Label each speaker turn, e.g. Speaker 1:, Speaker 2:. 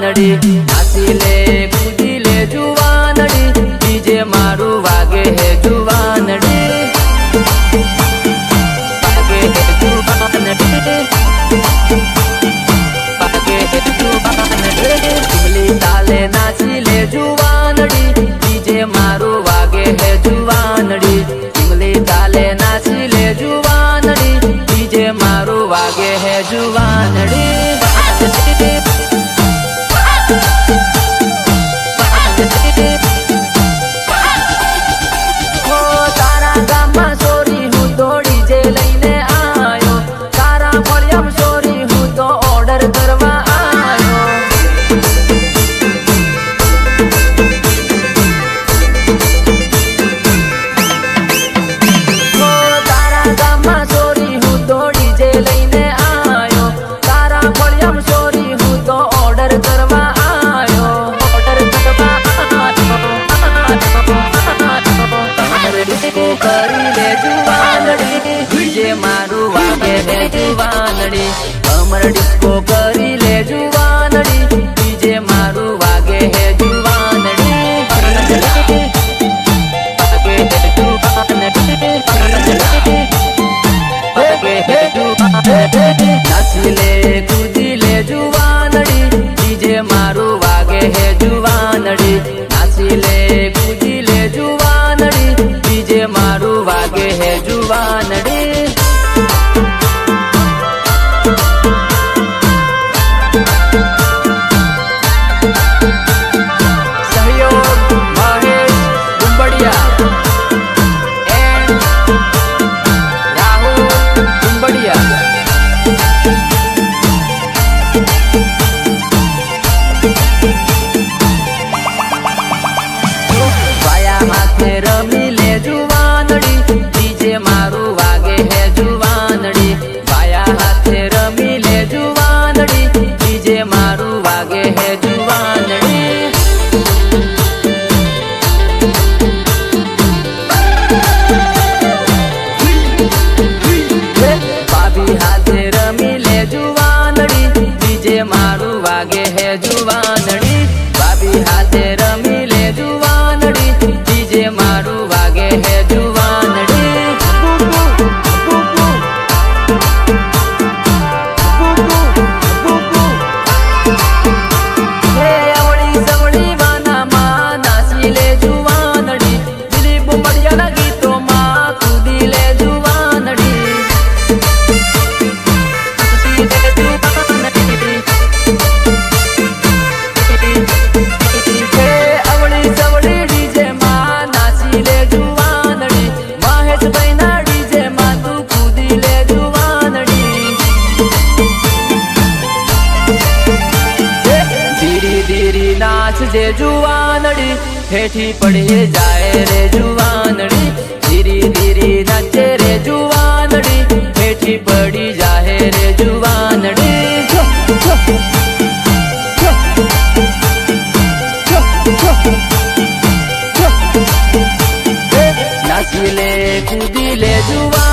Speaker 1: जुवानड़ी नाची ले कूदी ले जुवानड़ी डीजे मारू वागे है जुवानड़ी वागे है जुवानड़ी वागे है जुवानड़ी चिमली ताले नाची ले जुवानड़ी डीजे मारू वागे है जुवानड़ी चिमली ताले नाची ले जुवानड़ी डीजे मारू वागे है जुवानड़ी अमर डिस्को करी ले जुवानड़ी डीजे मारू वागे है जुवानड़ी वागे है जुवानड़ी वागे है जुवानड़ी नाची ले कूदी ले जुवानड़ी डीजे मारू वागे है जुवानड़ी नाची ले कूदी ले जुवानड़ी डीजे मारू वागे है जुवानड़ी रमी ले जुवानड़ी डीजे मारू वागे है जुवानड़ी बाया हाथे रमी ले जुवानड़ी डीजे मारू वागे है जुवानड़ी भाभी हाथे रमी ले जुवानड़ी डीजे मारू वागे है जुवानड़ी भाभी हाथे रमी ले जुवानड़ी डीजे मारू वागे है जुवानड़ी अवड़ी सवड़ी वाना माँ नाची ले जुवानड़ी दिली बुमड़िया लगी तो माँ कूदी ले जुवानड़ी कूदी ले जुवानड़ी अवड़ी सवड़ी डीजे माँ नाची ले जुवानड़ी महेश बहना डीजे माँ तू कूदी ले जुवानड़ी धीरे धीरे नाच जे जुवानड़ी हेठी पड़े जाए रे जुवानड़ी धीरे धीरे नाचे रे जुवानड़ी हेठी पड़ी जाए रे जुवानड़ी नाची ले कूदी ले जुवानड़ी